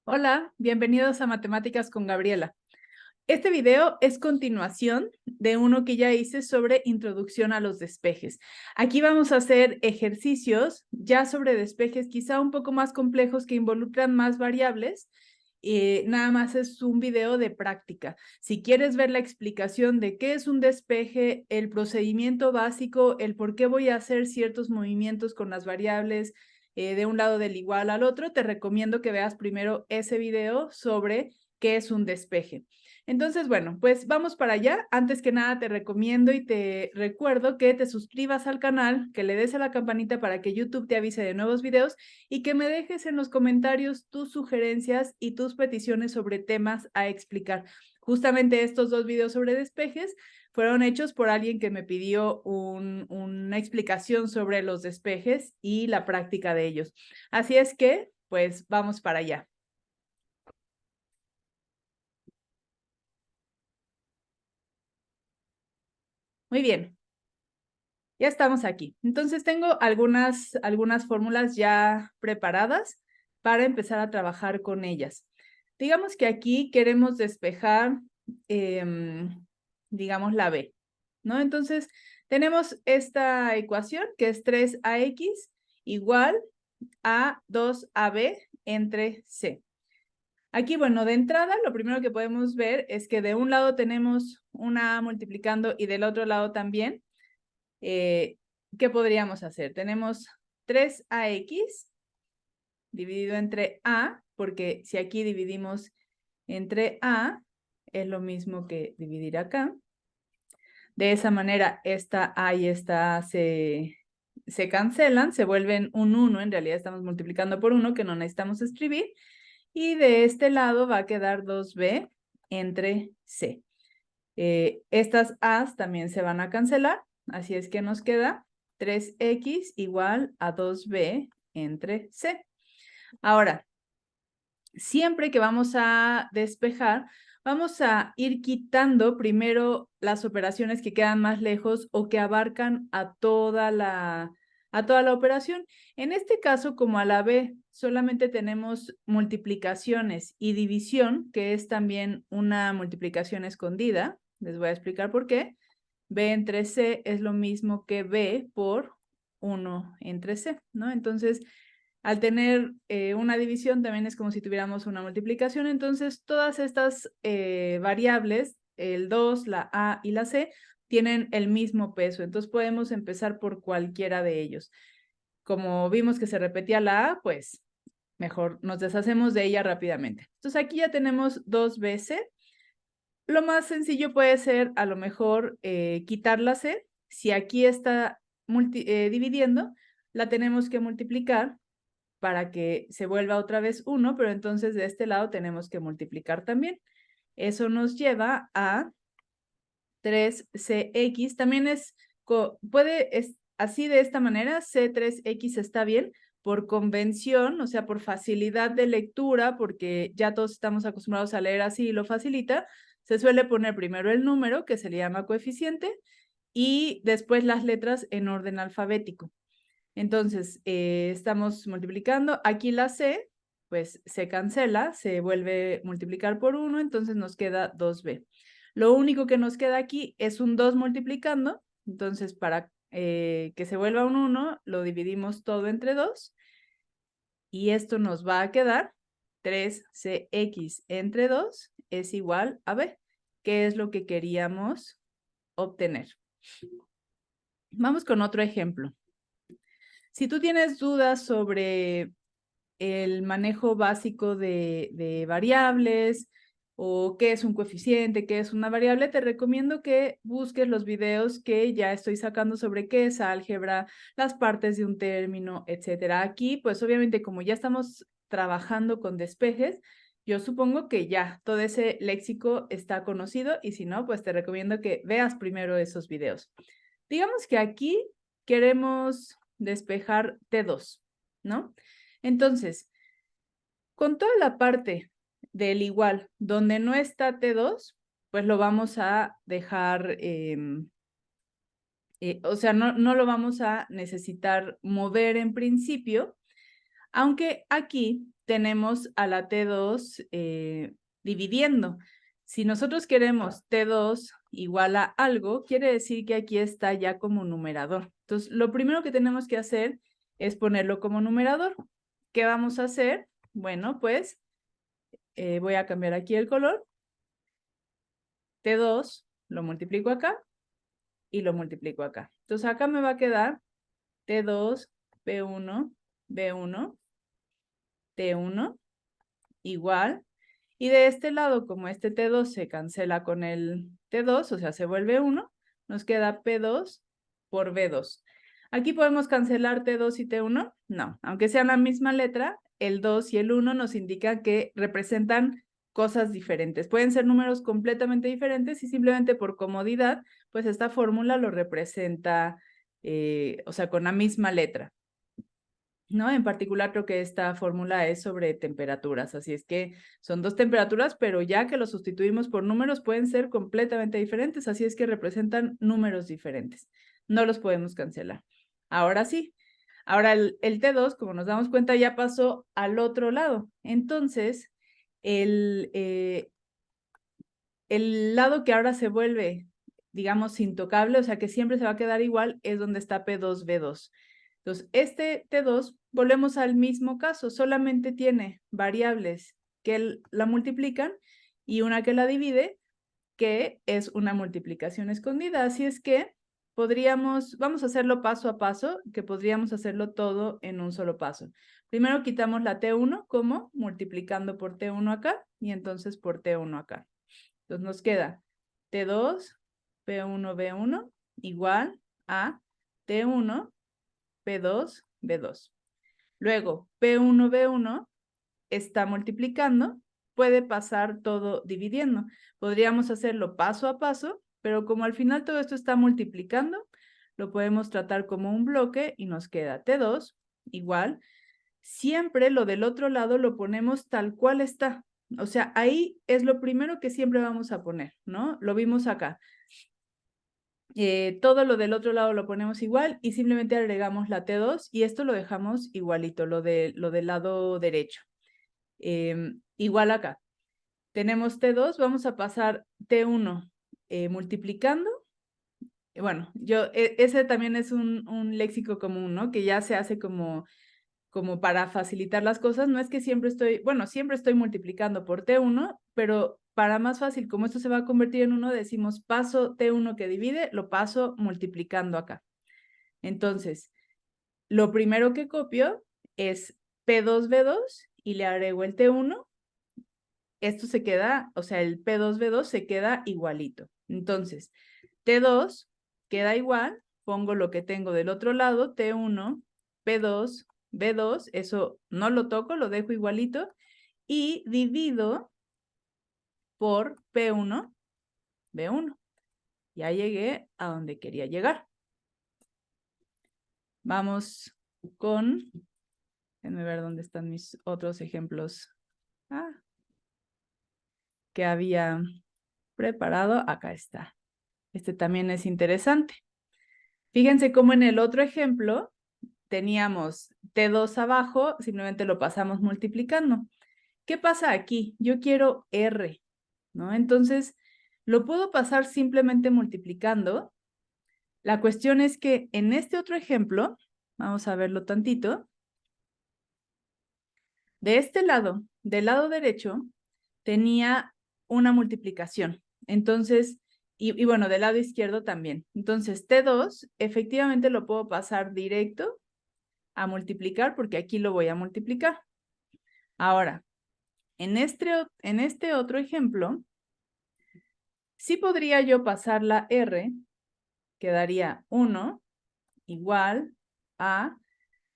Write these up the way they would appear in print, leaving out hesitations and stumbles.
Hola, bienvenidos a Matemáticas con Gabriela. Este video es continuación de uno que ya hice sobre introducción a los despejes. Aquí vamos a hacer ejercicios ya sobre despejes quizá un poco más complejos que involucran más variables. Nada más es un video de práctica. Si quieres ver la explicación de qué es un despeje, el procedimiento básico, el por qué voy a hacer ciertos movimientos con las variables, de un lado del igual al otro, te recomiendo que veas primero ese video sobre qué es un despeje. Entonces, bueno, pues vamos para allá. Antes que nada, te recomiendo y te recuerdo que te suscribas al canal, que le des a la campanita para que YouTube te avise de nuevos videos y que me dejes en los comentarios tus sugerencias y tus peticiones sobre temas a explicar. Justamente estos dos videos sobre despejes fueron hechos por alguien que me pidió una explicación sobre los despejes y la práctica de ellos. Así es que, pues, vamos para allá. Muy bien, ya estamos aquí. Entonces tengo algunas fórmulas ya preparadas para empezar a trabajar con ellas. Digamos que aquí queremos despejar, digamos, la B, ¿no? Entonces tenemos esta ecuación que es 3ax igual a 2ab entre c. Aquí, bueno, de entrada, lo primero que podemos ver es que de un lado tenemos una A multiplicando y del otro lado también. ¿Qué podríamos hacer? Tenemos 3ax dividido entre a, porque si aquí dividimos entre a, es lo mismo que dividir acá. De esa manera, esta a y esta a se cancelan, se vuelven un 1, en realidad estamos multiplicando por 1, que no necesitamos escribir. Y de este lado va a quedar 2b entre c. Estas a's también se van a cancelar, así es que nos queda 3x igual a 2b entre c. Ahora, siempre que vamos a despejar, vamos a ir quitando primero las operaciones que quedan más lejos o que abarcan a toda la operación. En este caso, como a la b solamente tenemos multiplicaciones y división, que es también una multiplicación escondida, les voy a explicar por qué. B entre C es lo mismo que B por 1 entre C, ¿no? Entonces, al tener una división también es como si tuviéramos una multiplicación. Entonces, todas estas variables, el 2, la A y la C, tienen el mismo peso. Entonces, podemos empezar por cualquiera de ellos. Como vimos que se repetía la A, pues mejor nos deshacemos de ella rápidamente. Entonces, aquí ya tenemos 2BC. Lo más sencillo puede ser, a lo mejor, quitar la C. Si aquí está dividiendo, la tenemos que multiplicar para que se vuelva otra vez 1, pero entonces de este lado tenemos que multiplicar también. Eso nos lleva a 3cx. También es así de esta manera, c3x está bien por convención, o sea, por facilidad de lectura, porque ya todos estamos acostumbrados a leer así y lo facilita. Se suele poner primero el número, que se le llama coeficiente, y después las letras en orden alfabético. Entonces, estamos multiplicando. Aquí la C, pues se cancela, se vuelve a multiplicar por 1, entonces nos queda 2b. Lo único que nos queda aquí es un 2 multiplicando, entonces para que se vuelva un 1, lo dividimos todo entre 2, y esto nos va a quedar 3cx entre 2 es igual a b, que es lo que queríamos obtener. Vamos con otro ejemplo. Si tú tienes dudas sobre el manejo básico de variables o qué es un coeficiente, qué es una variable, te recomiendo que busques los videos que ya estoy sacando sobre qué es álgebra, las partes de un término, etcétera. Aquí, pues obviamente como ya estamos trabajando con despejes, yo supongo que ya todo ese léxico está conocido y si no, pues te recomiendo que veas primero esos videos. Digamos que aquí queremos despejar T2, ¿no? Entonces, con toda la parte del igual donde no está T2, pues lo vamos a dejar, o sea, no lo vamos a necesitar mover en principio. Aunque aquí tenemos a la T2 dividiendo. Si nosotros queremos T2 igual a algo, quiere decir que aquí está ya como numerador. Entonces, lo primero que tenemos que hacer es ponerlo como numerador. ¿Qué vamos a hacer? Bueno, pues voy a cambiar aquí el color. T2 lo multiplico acá y lo multiplico acá. Entonces, acá me va a quedar T2, B1, B1, T1 igual. Y de este lado, como este T2 se cancela con el T2, o sea, se vuelve 1, nos queda P2 por B2. ¿Aquí podemos cancelar T2 y T1? No, aunque sean la misma letra, el 2 y el 1 nos indican que representan cosas diferentes. Pueden ser números completamente diferentes y simplemente por comodidad, pues esta fórmula lo representa, o sea, con la misma letra. ¿No? En particular creo que esta fórmula es sobre temperaturas, así es que son dos temperaturas, pero ya que los sustituimos por números pueden ser completamente diferentes, así es que representan números diferentes. No los podemos cancelar. Ahora sí, ahora el T2, como nos damos cuenta, ya pasó al otro lado. Entonces, el lado que ahora se vuelve, digamos, intocable, o sea, que siempre se va a quedar igual, es donde está P2, B2. Entonces, este T2, volvemos al mismo caso, solamente tiene variables que la multiplican y una que la divide, que es una multiplicación escondida. Así es que vamos a hacerlo paso a paso, que podríamos hacerlo todo en un solo paso. Primero quitamos la T1 como multiplicando por T1 acá y entonces por T1 acá. Entonces nos queda T2, P1, B1 igual a T1, P2, B2. Luego, P1, B1 está multiplicando, puede pasar todo dividiendo. Podríamos hacerlo paso a paso, pero como al final todo esto está multiplicando, lo podemos tratar como un bloque y nos queda T2 igual. Siempre lo del otro lado lo ponemos tal cual está. O sea, ahí es lo primero que siempre vamos a poner, ¿no? Lo vimos acá. Todo lo del otro lado lo ponemos igual y simplemente agregamos la T2 y esto lo dejamos igualito, lo del lado derecho. Igual acá. Tenemos T2, vamos a pasar T1 multiplicando. Bueno, ese también es un léxico común, ¿no? Que ya se hace como para facilitar las cosas. No es que siempre siempre estoy multiplicando por T1, pero para más fácil, como esto se va a convertir en 1, decimos paso T1 que divide, lo paso multiplicando acá. Entonces, lo primero que copio es P2, B2 y le agrego el T1. Esto se queda, o sea, el P2, B2 se queda igualito. Entonces, T2 queda igual, pongo lo que tengo del otro lado, T1, P2, B2, eso no lo toco, lo dejo igualito, y divido por P1, B1. Ya llegué a donde quería llegar. Vamos con, déjenme ver dónde están mis otros ejemplos que había preparado. Acá está. Este también es interesante. Fíjense cómo en el otro ejemplo teníamos T2 abajo, simplemente lo pasamos multiplicando. ¿Qué pasa aquí? Yo quiero R, ¿no? Entonces, lo puedo pasar simplemente multiplicando. La cuestión es que en este otro ejemplo, vamos a verlo tantito, de este lado, del lado derecho, tenía una multiplicación. Entonces, y bueno, del lado izquierdo también. Entonces, T2 efectivamente lo puedo pasar directo a multiplicar porque aquí lo voy a multiplicar. Ahora, en este otro ejemplo, sí podría yo pasar la R, quedaría 1 igual a,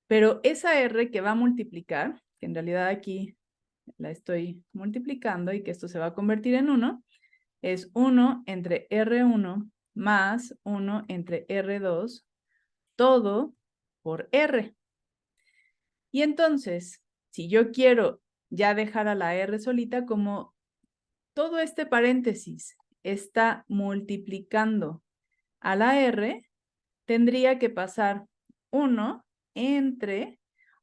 pero esa R que va a multiplicar, que en realidad aquí la estoy multiplicando y que esto se va a convertir en 1, es 1 entre R1 más 1 entre R2, todo por R. Y entonces, si yo quiero ya dejar a la R solita, como todo este paréntesis está multiplicando a la R, tendría que pasar 1 entre,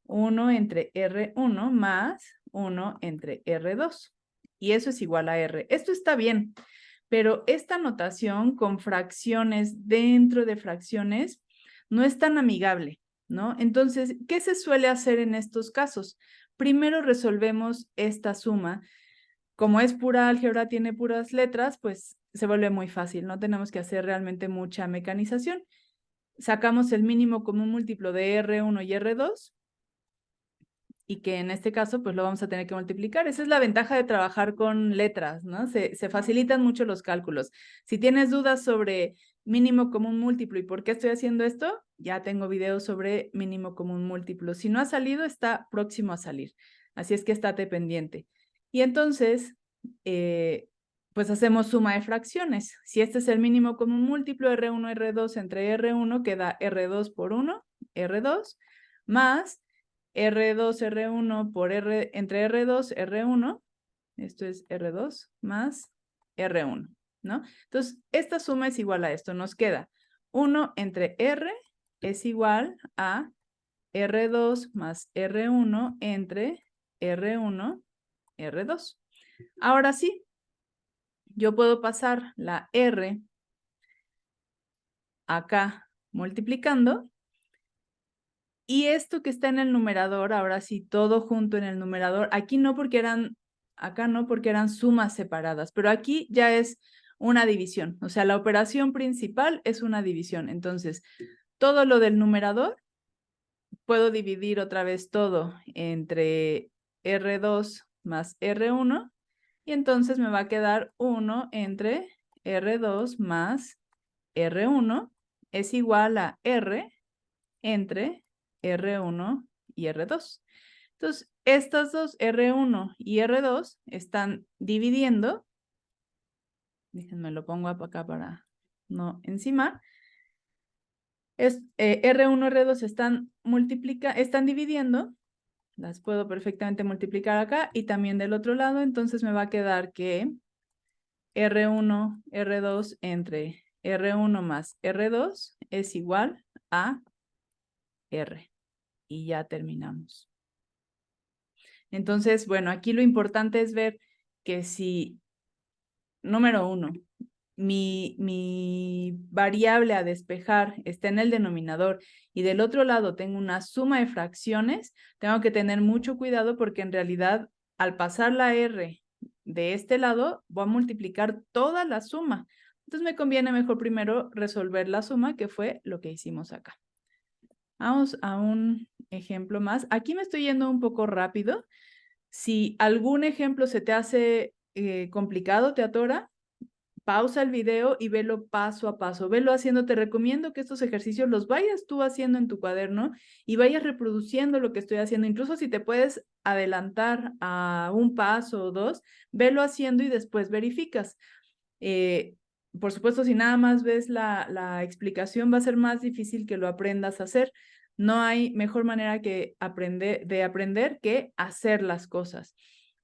1 entre R1 más 1 entre R2. Y eso es igual a R. Esto está bien, pero esta notación con fracciones dentro de fracciones no es tan amigable, ¿no? Entonces, ¿qué se suele hacer en estos casos? Primero resolvemos esta suma. Como es pura álgebra, tiene puras letras, pues se vuelve muy fácil, no tenemos que hacer realmente mucha mecanización. Sacamos el mínimo común múltiplo de R1 y R2, y que en este caso pues lo vamos a tener que multiplicar. Esa es la ventaja de trabajar con letras, ¿no? Se facilitan mucho los cálculos. Si tienes dudas sobre mínimo común múltiplo y por qué estoy haciendo esto, ya tengo videos sobre mínimo común múltiplo. Si no ha salido, está próximo a salir. Así es que estate pendiente. Y entonces, pues hacemos suma de fracciones. Si este es el mínimo común múltiplo, R1, R2 entre R1, queda R2 por 1, R2, más R2, R1 por R, entre R2, R1, esto es R2 más R1, ¿no? Entonces, esta suma es igual a esto, nos queda 1 entre R es igual a R2 más R1 entre R1, R2. Ahora sí, yo puedo pasar la R acá multiplicando. Y esto que está en el numerador, ahora sí, todo junto en el numerador, aquí no porque eran, acá no porque eran sumas separadas, pero aquí ya es una división. O sea, la operación principal es una división. Entonces, todo lo del numerador, puedo dividir otra vez todo entre R2 más R1, y entonces me va a quedar 1 entre R2 más R1 es igual a R entre R1 y R2. Entonces, estas dos, R1 y R2, están dividiendo. Déjenme lo pongo acá para no encimar. R1 y R2 están dividiendo. Las puedo perfectamente multiplicar acá y también del otro lado. Entonces me va a quedar que R1, R2 entre R1 más R2 es igual a R. Y ya terminamos. Entonces, bueno, aquí lo importante es ver que si, número 1, mi variable a despejar está en el denominador y del otro lado tengo una suma de fracciones, tengo que tener mucho cuidado porque en realidad al pasar la R de este lado voy a multiplicar toda la suma. Entonces me conviene mejor primero resolver la suma, que fue lo que hicimos acá. Vamos a un ejemplo más. Aquí me estoy yendo un poco rápido. Si algún ejemplo se te hace complicado, te atora, pausa el video y velo paso a paso. Velo haciendo. Te recomiendo que estos ejercicios los vayas tú haciendo en tu cuaderno y vayas reproduciendo lo que estoy haciendo. Incluso si te puedes adelantar a un paso o dos, velo haciendo y después verificas. Por supuesto, si nada más ves la explicación, va a ser más difícil que lo aprendas a hacer. No hay mejor manera de aprender que hacer las cosas.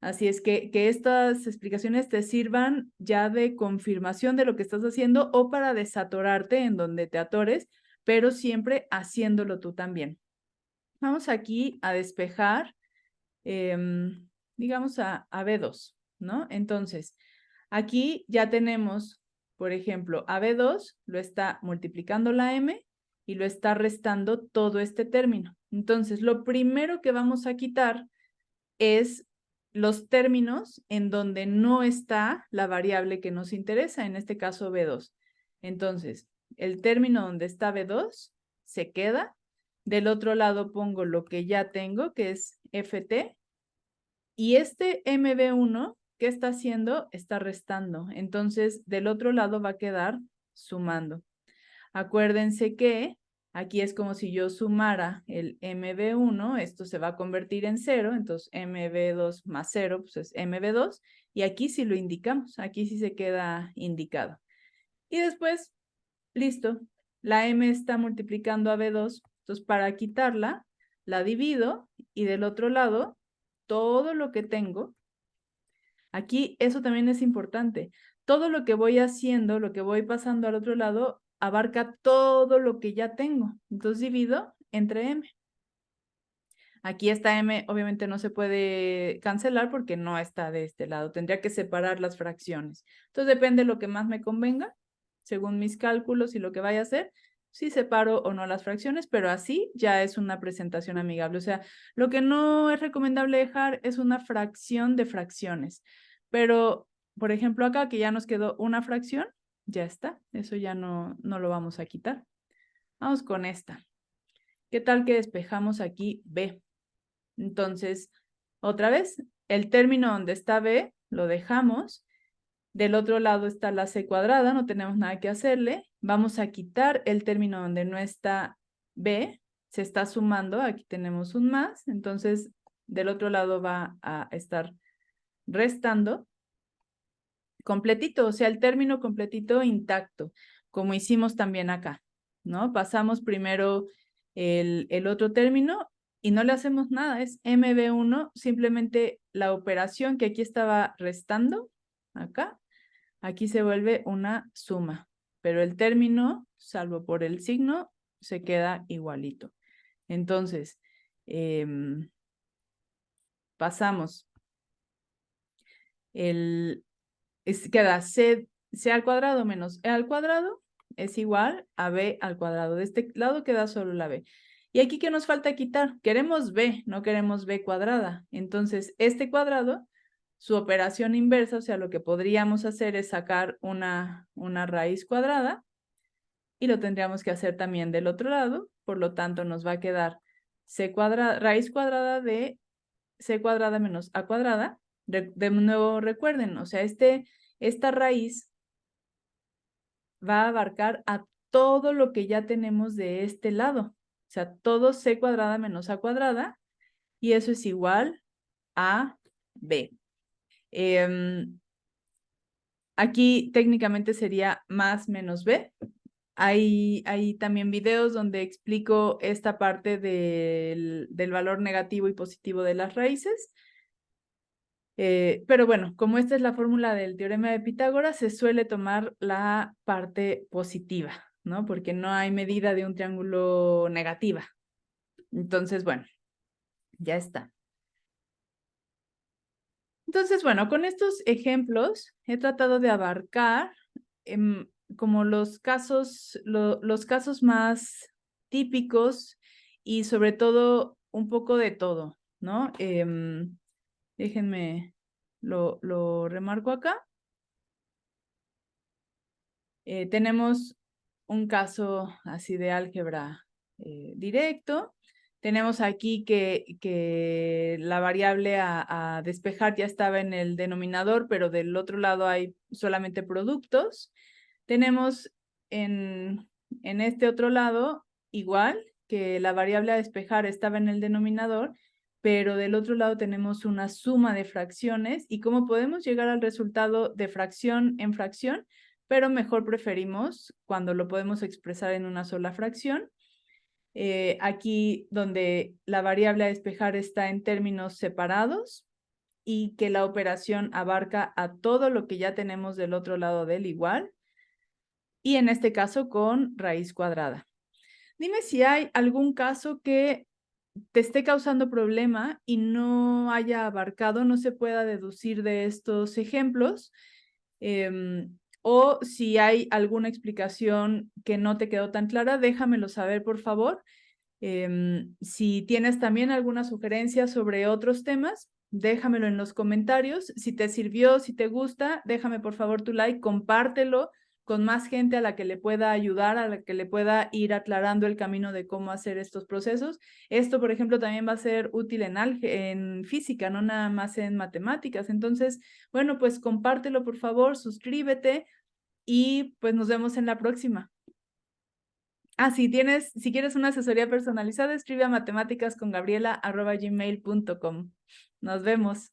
Así es que estas explicaciones te sirvan ya de confirmación de lo que estás haciendo o para desatorarte en donde te atores, pero siempre haciéndolo tú también. Vamos aquí a despejar, digamos a B2, ¿no? Entonces, aquí ya tenemos, por ejemplo, a B2 lo está multiplicando la M y lo está restando todo este término. Entonces, lo primero que vamos a quitar es los términos en donde no está la variable que nos interesa, en este caso B2. Entonces, el término donde está B2 se queda. Del otro lado pongo lo que ya tengo, que es FT. Y este MB1, ¿qué está haciendo? Está restando. Entonces, del otro lado va a quedar sumando. Acuérdense que aquí es como si yo sumara el MB1, esto se va a convertir en 0, entonces MB2 más 0, pues es MB2, y aquí sí lo indicamos, aquí sí se queda indicado. Y después, listo, la M está multiplicando a B2, entonces para quitarla, la divido, y del otro lado, todo lo que tengo, aquí eso también es importante, todo lo que voy haciendo, lo que voy pasando al otro lado, abarca todo lo que ya tengo. Entonces divido entre M. Aquí esta m obviamente no se puede cancelar porque no está de este lado. Tendría que separar las fracciones. Entonces depende de lo que más me convenga, según mis cálculos y lo que vaya a hacer, si separo o no las fracciones, pero así ya es una presentación amigable. O sea, lo que no es recomendable dejar es una fracción de fracciones. Pero, por ejemplo, acá que ya nos quedó una fracción, ya está. Eso ya no lo vamos a quitar. Vamos con esta. ¿Qué tal que despejamos aquí b? Entonces, otra vez, el término donde está b lo dejamos. Del otro lado está la c cuadrada, no tenemos nada que hacerle. Vamos a quitar el término donde no está b, se está sumando, aquí tenemos un más, entonces del otro lado va a estar restando completito, o sea, el término completito intacto, como hicimos también acá, ¿no? Pasamos primero el otro término y no le hacemos nada, es MB1, simplemente la operación que aquí estaba restando, acá, aquí se vuelve una suma, pero el término, salvo por el signo, se queda igualito. Entonces, pasamos queda c al cuadrado menos e al cuadrado es igual a b al cuadrado. De este lado queda solo la b. Y aquí, ¿qué nos falta quitar? Queremos b, no queremos b cuadrada. Entonces, este cuadrado, su operación inversa, o sea, lo que podríamos hacer es sacar una raíz cuadrada y lo tendríamos que hacer también del otro lado. Por lo tanto, nos va a quedar raíz cuadrada de c cuadrada menos a cuadrada. De nuevo recuerden, o sea, esta raíz va a abarcar a todo lo que ya tenemos de este lado. O sea, todo c cuadrada menos a cuadrada, y eso es igual a b. Aquí técnicamente sería más menos b. Hay también videos donde explico esta parte del valor negativo y positivo de las raíces. Pero bueno, como esta es la fórmula del teorema de Pitágoras, se suele tomar la parte positiva, ¿no? Porque no hay medida de un triángulo negativa. Entonces, bueno, ya está. Entonces, bueno, con estos ejemplos he tratado de abarcar como los casos más típicos y sobre todo un poco de todo, ¿no? Déjenme, lo remarco acá. Tenemos un caso así de álgebra directo. Tenemos aquí que la variable a despejar ya estaba en el denominador, pero del otro lado hay solamente productos. Tenemos en este otro lado igual que la variable a despejar estaba en el denominador, pero del otro lado tenemos una suma de fracciones. ¿Y cómo podemos llegar al resultado de fracción en fracción? Pero mejor preferimos cuando lo podemos expresar en una sola fracción. Aquí donde la variable a despejar está en términos separados y que la operación abarca a todo lo que ya tenemos del otro lado del igual, y en este caso con raíz cuadrada. Dime si hay algún caso que te esté causando problema y no haya abarcado, no se pueda deducir de estos ejemplos, o si hay alguna explicación que no te quedó tan clara, déjamelo saber, por favor. Si tienes también alguna sugerencia sobre otros temas, déjamelo en los comentarios. Si te sirvió, si te gusta, déjame por favor tu like, compártelo con más gente a la que le pueda ayudar, a la que le pueda ir aclarando el camino de cómo hacer estos procesos. Esto, por ejemplo, también va a ser útil en física, no nada más en matemáticas. Entonces, bueno, pues compártelo por favor, suscríbete y pues nos vemos en la próxima. Si quieres una asesoría personalizada, escribe a matemáticascongabriela@gmail.com. Nos vemos.